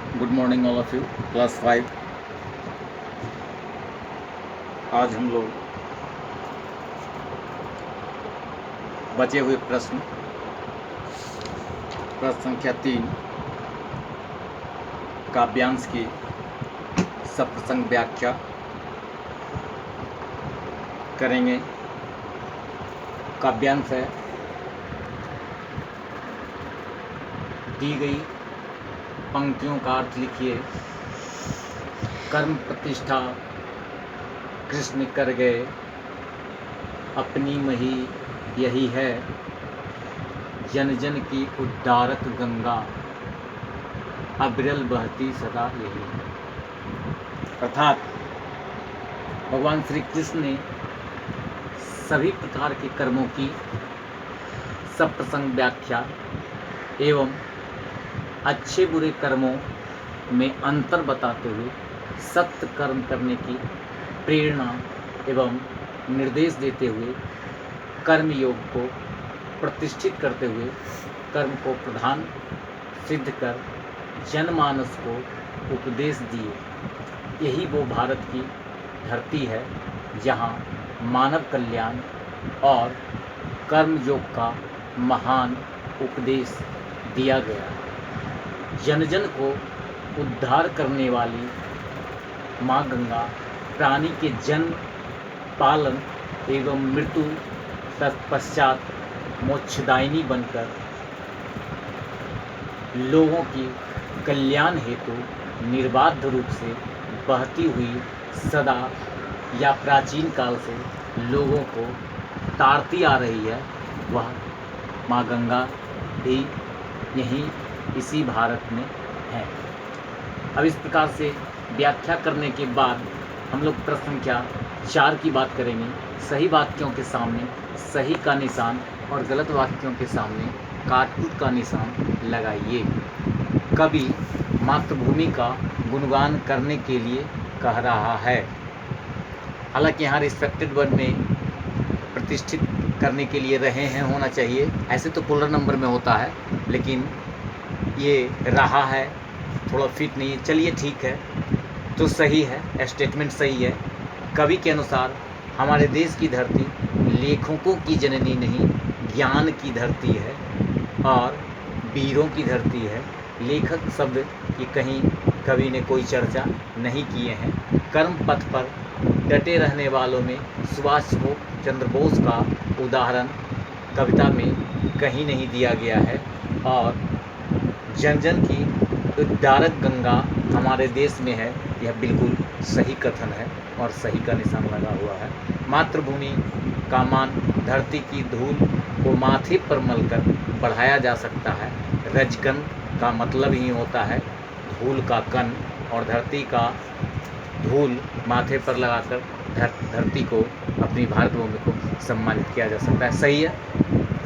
Good morning all of you. Class 5। आज हम लोग बचे हुए प्रश्न संख्या 3 काव्यांश की सप्रसंग व्याख्या करेंगे। काव्यांश है दी गई पंक्तियों का अर्थ लिखिए। कर्म प्रतिष्ठा कृष्ण कर गए, अपनी मही यही है, जन जन की उद्धारक गंगा, अविरल बहती सदा यही। अर्थात भगवान श्री कृष्ण ने सभी प्रकार के कर्मों की सप्रसंग व्याख्या एवं अच्छे बुरे कर्मों में अंतर बताते हुए सत्य कर्म करने की प्रेरणा एवं निर्देश देते हुए कर्म योग को प्रतिष्ठित करते हुए कर्म को प्रधान सिद्ध कर जनमानस को उपदेश दिए। यही वो भारत की धरती है जहाँ मानव कल्याण और कर्म योग का महान उपदेश दिया गया। जन जन को उद्धार करने वाली माँ गंगा प्राणी के जन्म, पालन एवं मृत्यु तत्पश्चात मोक्षदायिनी बनकर लोगों की कल्याण हेतु निर्बाध रूप से बहती हुई सदा या प्राचीन काल से लोगों को तारती आ रही है, वह माँ गंगा भी यहीं इसी भारत में है। अब इस प्रकार से व्याख्या करने के बाद हम लोग प्रश्न संख्या 4 की बात करेंगे। सही वाक्यों के सामने सही का निशान और गलत वाक्यों के सामने काटकूट का निशान लगाइए। कवि मातृभूमि का गुणगान करने के लिए कह रहा है। हालांकि यहाँ रिस्पेक्टेड वर्ड में प्रतिष्ठित करने के लिए रहे हैं होना चाहिए, ऐसे तो पुलर नंबर में होता है, लेकिन ये रहा है थोड़ा फिट नहीं है। चलिए ठीक है, तो सही है, स्टेटमेंट सही है। कवि के अनुसार हमारे देश की धरती लेखकों की जननी नहीं, ज्ञान की धरती है और वीरों की धरती है। लेखक शब्द की कहीं कवि ने कोई चर्चा नहीं किए हैं। कर्म पथ पर डटे रहने वालों में सुभाष चंद्र बोस का उदाहरण कविता में कहीं नहीं दिया गया है और जन जन की उद्धारक गंगा हमारे देश में है, यह बिल्कुल सही कथन है और सही का निशान लगा हुआ है। मातृभूमि का मान धरती की धूल को माथे पर मलकर बढ़ाया जा सकता है। रजकन का मतलब ही होता है धूल का कण, और धरती का धूल माथे पर लगाकर धरती को, अपनी भारत भूमि को सम्मानित किया जा सकता है। सही है।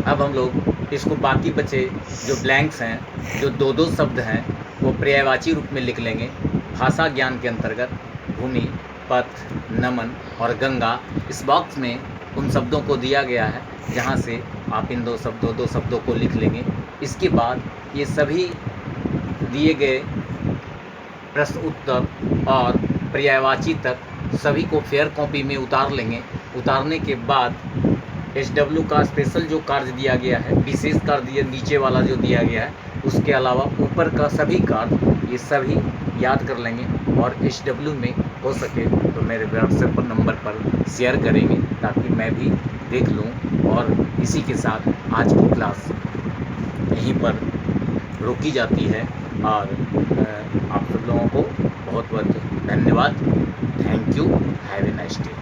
अब हम लोग इसको बाकी बचे जो ब्लैंक्स हैं, जो दो दो शब्द हैं, वो पर्यायवाची रूप में लिख लेंगे। भाषा ज्ञान के अंतर्गत भूमि, पथ, नमन और गंगा, इस बॉक्स में उन शब्दों को दिया गया है जहाँ से आप इन दो शब्दों को लिख लेंगे। इसके बाद ये सभी दिए गए प्रश्न उत्तर और पर्यायवाची तक सभी को फेयर कॉपी में उतार लेंगे। उतारने के बाद SW का स्पेशल जो कार्य दिया गया है, विशेष कार्य नीचे वाला जो दिया गया है, उसके अलावा ऊपर का सभी कार्य ये सभी याद कर लेंगे और SW में हो सके तो मेरे व्हाट्सएप पर नंबर पर शेयर करेंगे ताकि मैं भी देख लूँ। और इसी के साथ आज की क्लास यहीं पर रोकी जाती है और आप सब लोगों को बहुत बहुत धन्यवाद। Thank you. Have a nice day.